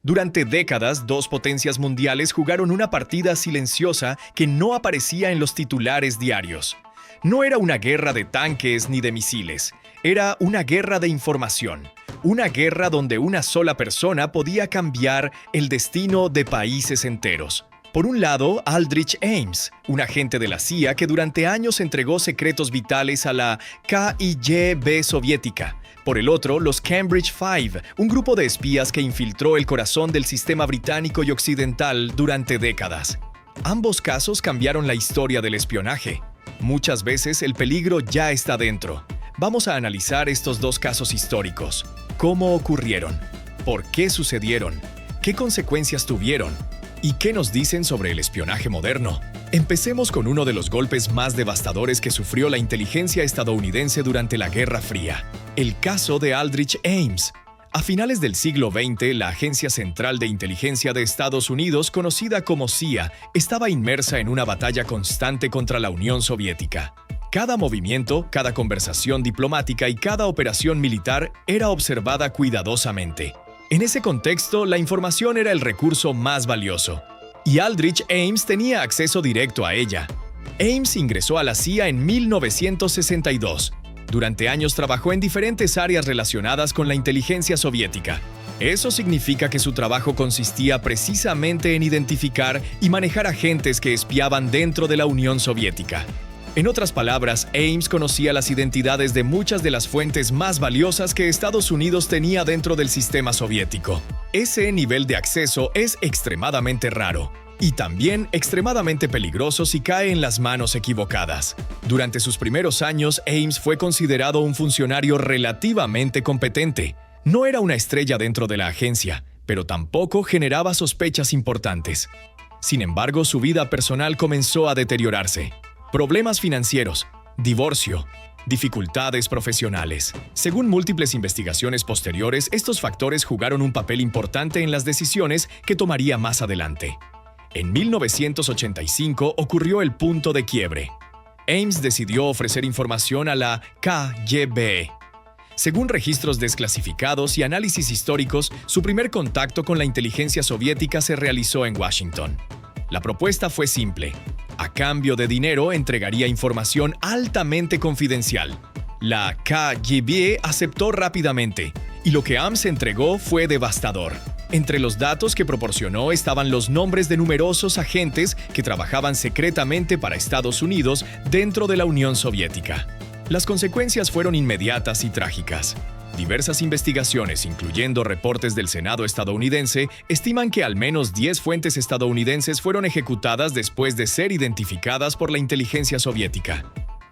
Durante décadas, dos potencias mundiales jugaron una partida silenciosa que no aparecía en los titulares diarios. No era una guerra de tanques ni de misiles, era una guerra de información. Una guerra donde una sola persona podía cambiar el destino de países enteros. Por un lado, Aldrich Ames, un agente de la CIA que durante años entregó secretos vitales a la KGB soviética. Por el otro, los Cambridge Five, un grupo de espías que infiltró el corazón del sistema británico y occidental durante décadas. Ambos casos cambiaron la historia del espionaje. Muchas veces el peligro ya está dentro. Vamos a analizar estos dos casos históricos. ¿Cómo ocurrieron? ¿Por qué sucedieron? ¿Qué consecuencias tuvieron? ¿Y qué nos dicen sobre el espionaje moderno? Empecemos con uno de los golpes más devastadores que sufrió la inteligencia estadounidense durante la Guerra Fría, el caso de Aldrich Ames. A finales del siglo XX, la Agencia Central de Inteligencia de Estados Unidos, conocida como CIA, estaba inmersa en una batalla constante contra la Unión Soviética. Cada movimiento, cada conversación diplomática y cada operación militar era observada cuidadosamente. En ese contexto, la información era el recurso más valioso, y Aldrich Ames tenía acceso directo a ella. Ames ingresó a la CIA en 1962. Durante años trabajó en diferentes áreas relacionadas con la inteligencia soviética. Eso significa que su trabajo consistía precisamente en identificar y manejar agentes que espiaban dentro de la Unión Soviética. En otras palabras, Ames conocía las identidades de muchas de las fuentes más valiosas que Estados Unidos tenía dentro del sistema soviético. Ese nivel de acceso es extremadamente raro y también extremadamente peligroso si cae en las manos equivocadas. Durante sus primeros años, Ames fue considerado un funcionario relativamente competente. No era una estrella dentro de la agencia, pero tampoco generaba sospechas importantes. Sin embargo, su vida personal comenzó a deteriorarse. Problemas financieros, divorcio, dificultades profesionales. Según múltiples investigaciones posteriores, estos factores jugaron un papel importante en las decisiones que tomaría más adelante. En 1985 ocurrió el punto de quiebre. Ames decidió ofrecer información a la KGB. Según registros desclasificados y análisis históricos, su primer contacto con la inteligencia soviética se realizó en Washington. La propuesta fue simple. A cambio de dinero, entregaría información altamente confidencial. La KGB aceptó rápidamente, y lo que Ames entregó fue devastador. Entre los datos que proporcionó estaban los nombres de numerosos agentes que trabajaban secretamente para Estados Unidos dentro de la Unión Soviética. Las consecuencias fueron inmediatas y trágicas. Diversas investigaciones, incluyendo reportes del Senado estadounidense, estiman que al menos 10 fuentes estadounidenses fueron ejecutadas después de ser identificadas por la inteligencia soviética.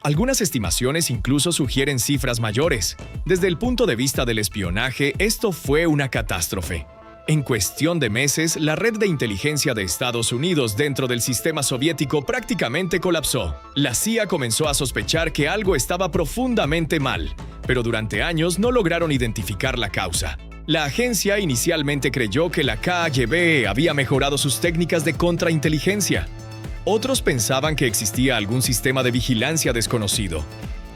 Algunas estimaciones incluso sugieren cifras mayores. Desde el punto de vista del espionaje, esto fue una catástrofe. En cuestión de meses, la red de inteligencia de Estados Unidos dentro del sistema soviético prácticamente colapsó. La CIA comenzó a sospechar que algo estaba profundamente mal, pero durante años no lograron identificar la causa. La agencia inicialmente creyó que la KGB había mejorado sus técnicas de contrainteligencia. Otros pensaban que existía algún sistema de vigilancia desconocido.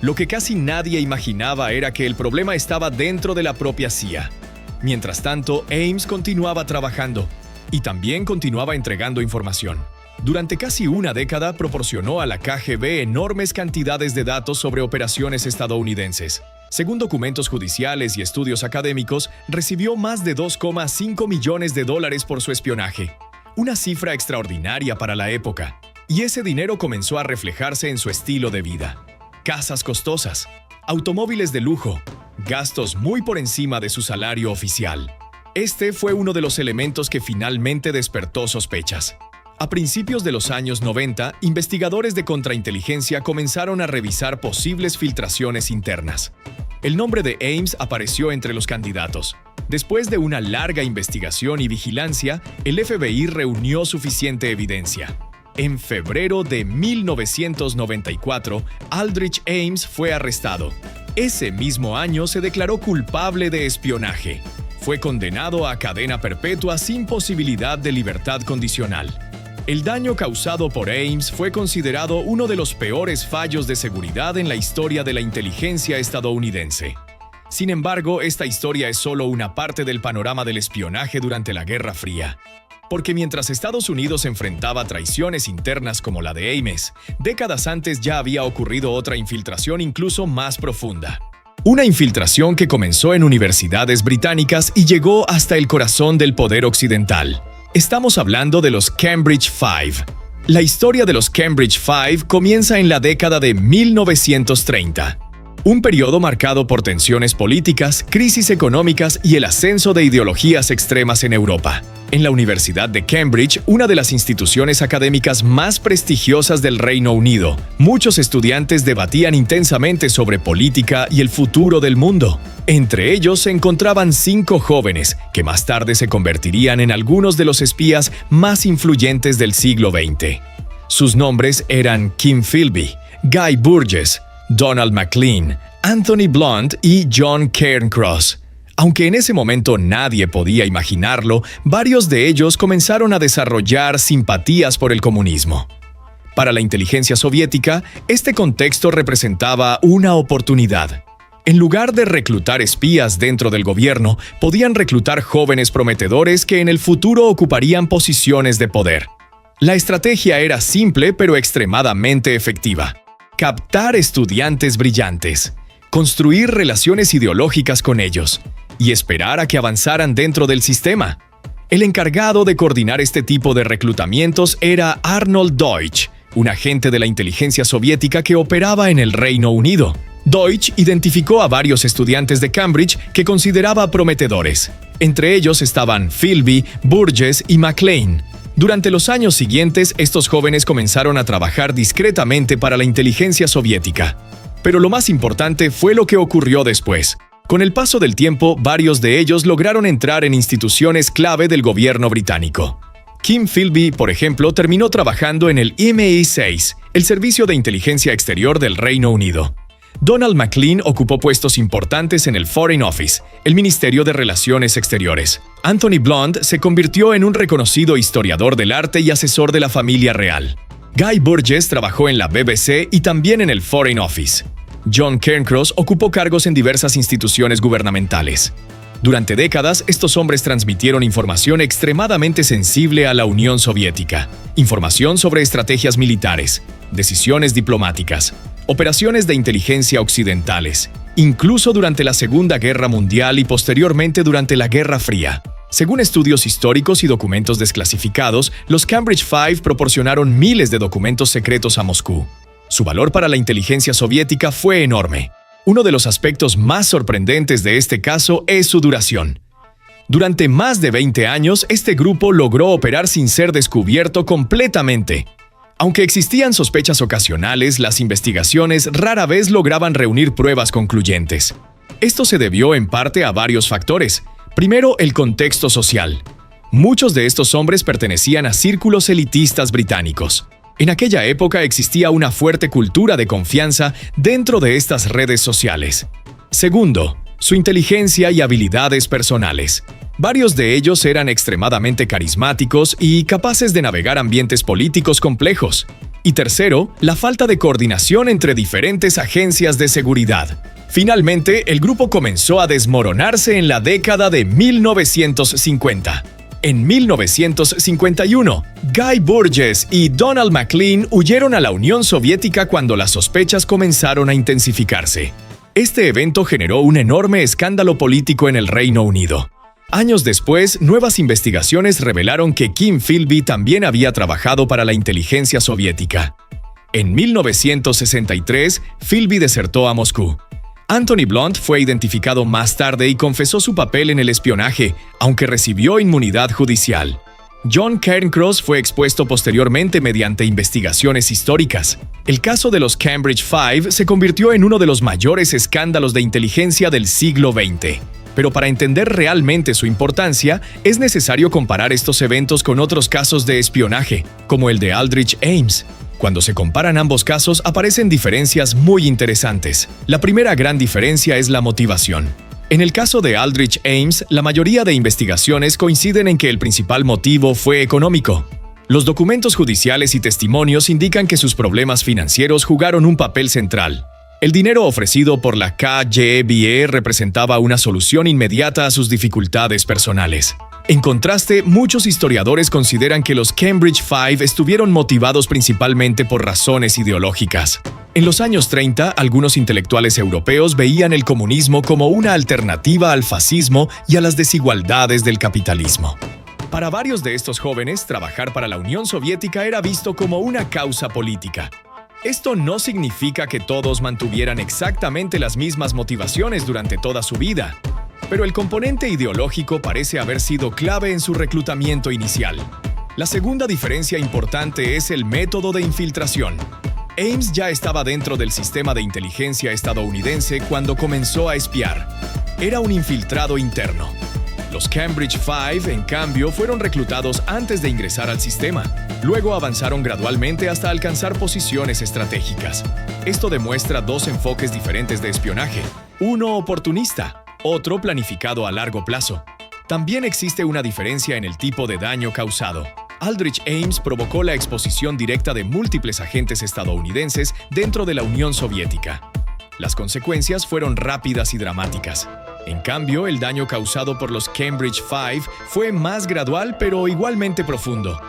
Lo que casi nadie imaginaba era que el problema estaba dentro de la propia CIA. Mientras tanto, Ames continuaba trabajando y también continuaba entregando información. Durante casi una década proporcionó a la KGB enormes cantidades de datos sobre operaciones estadounidenses. Según documentos judiciales y estudios académicos, recibió más de $2,5 millones por su espionaje. Una cifra extraordinaria para la época. Y ese dinero comenzó a reflejarse en su estilo de vida. Casas costosas, automóviles de lujo, gastos muy por encima de su salario oficial. Este fue uno de los elementos que finalmente despertó sospechas. A principios de los años 90, investigadores de contrainteligencia comenzaron a revisar posibles filtraciones internas. El nombre de Ames apareció entre los candidatos. Después de una larga investigación y vigilancia, el FBI reunió suficiente evidencia. En febrero de 1994, Aldrich Ames fue arrestado. Ese mismo año se declaró culpable de espionaje. Fue condenado a cadena perpetua sin posibilidad de libertad condicional. El daño causado por Ames fue considerado uno de los peores fallos de seguridad en la historia de la inteligencia estadounidense. Sin embargo, esta historia es solo una parte del panorama del espionaje durante la Guerra Fría. Porque mientras Estados Unidos enfrentaba traiciones internas como la de Ames, décadas antes ya había ocurrido otra infiltración incluso más profunda. Una infiltración que comenzó en universidades británicas y llegó hasta el corazón del poder occidental. Estamos hablando de los Cambridge Five. La historia de los Cambridge Five comienza en la década de 1930. Un periodo marcado por tensiones políticas, crisis económicas y el ascenso de ideologías extremas en Europa. En la Universidad de Cambridge, una de las instituciones académicas más prestigiosas del Reino Unido, muchos estudiantes debatían intensamente sobre política y el futuro del mundo. Entre ellos se encontraban 5 jóvenes, que más tarde se convertirían en algunos de los espías más influyentes del siglo XX. Sus nombres eran Kim Philby, Guy Burgess, Donald Maclean, Anthony Blunt y John Cairncross. Aunque en ese momento nadie podía imaginarlo, varios de ellos comenzaron a desarrollar simpatías por el comunismo. Para la inteligencia soviética, este contexto representaba una oportunidad. En lugar de reclutar espías dentro del gobierno, podían reclutar jóvenes prometedores que en el futuro ocuparían posiciones de poder. La estrategia era simple pero extremadamente efectiva. Captar estudiantes brillantes, construir relaciones ideológicas con ellos y esperar a que avanzaran dentro del sistema. El encargado de coordinar este tipo de reclutamientos era Arnold Deutsch, un agente de la inteligencia soviética que operaba en el Reino Unido. Deutsch identificó a varios estudiantes de Cambridge que consideraba prometedores. Entre ellos estaban Philby, Burgess y Maclean. Durante los años siguientes, estos jóvenes comenzaron a trabajar discretamente para la inteligencia soviética. Pero lo más importante fue lo que ocurrió después. Con el paso del tiempo, varios de ellos lograron entrar en instituciones clave del gobierno británico. Kim Philby, por ejemplo, terminó trabajando en el MI6, el Servicio de Inteligencia Exterior del Reino Unido. Donald Maclean ocupó puestos importantes en el Foreign Office, el Ministerio de Relaciones Exteriores. Anthony Blunt se convirtió en un reconocido historiador del arte y asesor de la familia real. Guy Burgess trabajó en la BBC y también en el Foreign Office. John Cairncross ocupó cargos en diversas instituciones gubernamentales. Durante décadas, estos hombres transmitieron información extremadamente sensible a la Unión Soviética. Información sobre estrategias militares, decisiones diplomáticas, operaciones de inteligencia occidentales, incluso durante la Segunda Guerra Mundial y posteriormente durante la Guerra Fría. Según estudios históricos y documentos desclasificados, los Cambridge Five proporcionaron miles de documentos secretos a Moscú. Su valor para la inteligencia soviética fue enorme. Uno de los aspectos más sorprendentes de este caso es su duración. Durante más de 20 años, este grupo logró operar sin ser descubierto completamente. Aunque existían sospechas ocasionales, las investigaciones rara vez lograban reunir pruebas concluyentes. Esto se debió en parte a varios factores. Primero, el contexto social. Muchos de estos hombres pertenecían a círculos elitistas británicos. En aquella época existía una fuerte cultura de confianza dentro de estas redes sociales. Segundo, su inteligencia y habilidades personales. Varios de ellos eran extremadamente carismáticos y capaces de navegar ambientes políticos complejos. Y tercero, la falta de coordinación entre diferentes agencias de seguridad. Finalmente, el grupo comenzó a desmoronarse en la década de 1950. En 1951, Guy Burgess y Donald Maclean huyeron a la Unión Soviética cuando las sospechas comenzaron a intensificarse. Este evento generó un enorme escándalo político en el Reino Unido. Años después, nuevas investigaciones revelaron que Kim Philby también había trabajado para la inteligencia soviética. En 1963, Philby desertó a Moscú. Anthony Blunt fue identificado más tarde y confesó su papel en el espionaje, aunque recibió inmunidad judicial. John Cairncross fue expuesto posteriormente mediante investigaciones históricas. El caso de los Cambridge Five se convirtió en uno de los mayores escándalos de inteligencia del siglo XX. Pero para entender realmente su importancia, es necesario comparar estos eventos con otros casos de espionaje, como el de Aldrich Ames. Cuando se comparan ambos casos, aparecen diferencias muy interesantes. La primera gran diferencia es la motivación. En el caso de Aldrich Ames, la mayoría de investigaciones coinciden en que el principal motivo fue económico. Los documentos judiciales y testimonios indican que sus problemas financieros jugaron un papel central. El dinero ofrecido por la KGB representaba una solución inmediata a sus dificultades personales. En contraste, muchos historiadores consideran que los Cambridge Five estuvieron motivados principalmente por razones ideológicas. En los años 30, algunos intelectuales europeos veían el comunismo como una alternativa al fascismo y a las desigualdades del capitalismo. Para varios de estos jóvenes, trabajar para la Unión Soviética era visto como una causa política. Esto no significa que todos mantuvieran exactamente las mismas motivaciones durante toda su vida, pero el componente ideológico parece haber sido clave en su reclutamiento inicial. La segunda diferencia importante es el método de infiltración. Ames ya estaba dentro del sistema de inteligencia estadounidense cuando comenzó a espiar. Era un infiltrado interno. Los Cambridge Five, en cambio, fueron reclutados antes de ingresar al sistema. Luego avanzaron gradualmente hasta alcanzar posiciones estratégicas. Esto demuestra dos enfoques diferentes de espionaje. Uno oportunista, otro planificado a largo plazo. También existe una diferencia en el tipo de daño causado. Aldrich Ames provocó la exposición directa de múltiples agentes estadounidenses dentro de la Unión Soviética. Las consecuencias fueron rápidas y dramáticas. En cambio, el daño causado por los Cambridge Five fue más gradual pero igualmente profundo.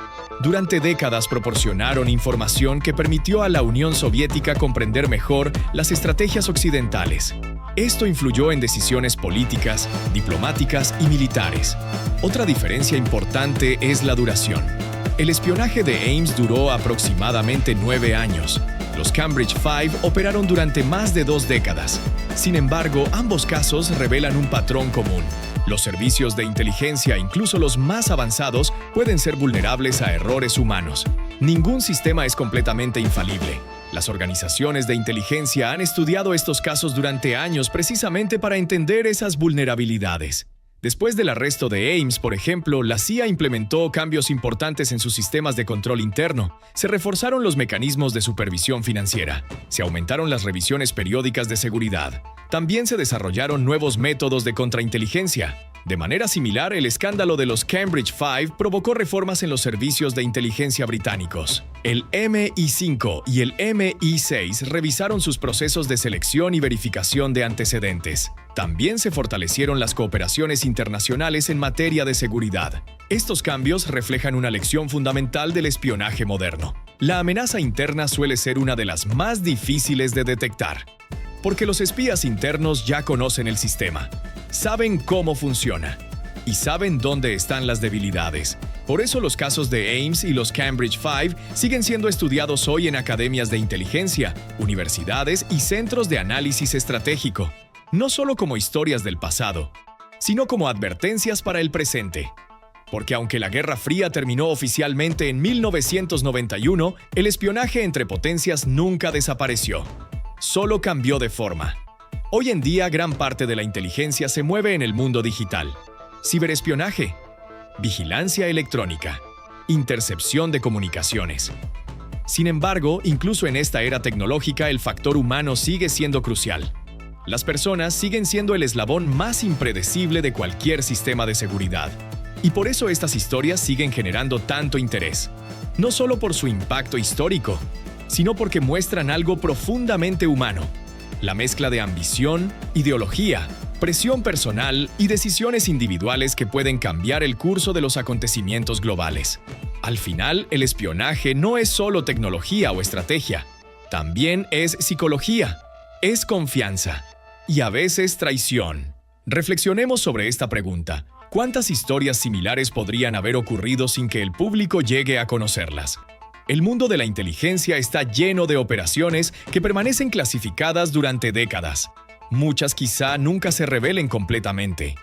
Durante décadas proporcionaron información que permitió a la Unión Soviética comprender mejor las estrategias occidentales. Esto influyó en decisiones políticas, diplomáticas y militares. Otra diferencia importante es la duración. El espionaje de Ames duró aproximadamente 9 años. Los Cambridge Five operaron durante más de 2 décadas. Sin embargo, ambos casos revelan un patrón común. Los servicios de inteligencia, incluso los más avanzados, pueden ser vulnerables a errores humanos. Ningún sistema es completamente infalible. Las organizaciones de inteligencia han estudiado estos casos durante años precisamente para entender esas vulnerabilidades. Después del arresto de Ames, por ejemplo, la CIA implementó cambios importantes en sus sistemas de control interno. Se reforzaron los mecanismos de supervisión financiera. Se aumentaron las revisiones periódicas de seguridad. También se desarrollaron nuevos métodos de contrainteligencia. De manera similar, el escándalo de los Cambridge Five provocó reformas en los servicios de inteligencia británicos. El MI5 y el MI6 revisaron sus procesos de selección y verificación de antecedentes. También se fortalecieron las cooperaciones internacionales en materia de seguridad. Estos cambios reflejan una lección fundamental del espionaje moderno. La amenaza interna suele ser una de las más difíciles de detectar, porque los espías internos ya conocen el sistema, saben cómo funciona y saben dónde están las debilidades. Por eso los casos de Ames y los Cambridge Five siguen siendo estudiados hoy en academias de inteligencia, universidades y centros de análisis estratégico, no solo como historias del pasado, sino como advertencias para el presente. Porque aunque la Guerra Fría terminó oficialmente en 1991, el espionaje entre potencias nunca desapareció, solo cambió de forma. Hoy en día, gran parte de la inteligencia se mueve en el mundo digital. Ciberespionaje, vigilancia electrónica, intercepción de comunicaciones. Sin embargo, incluso en esta era tecnológica, el factor humano sigue siendo crucial. Las personas siguen siendo el eslabón más impredecible de cualquier sistema de seguridad. Y por eso estas historias siguen generando tanto interés. No solo por su impacto histórico, sino porque muestran algo profundamente humano. La mezcla de ambición, ideología, presión personal y decisiones individuales que pueden cambiar el curso de los acontecimientos globales. Al final, el espionaje no es solo tecnología o estrategia. También es psicología, es confianza y a veces traición. Reflexionemos sobre esta pregunta. ¿Cuántas historias similares podrían haber ocurrido sin que el público llegue a conocerlas? El mundo de la inteligencia está lleno de operaciones que permanecen clasificadas durante décadas. Muchas quizá nunca se revelen completamente.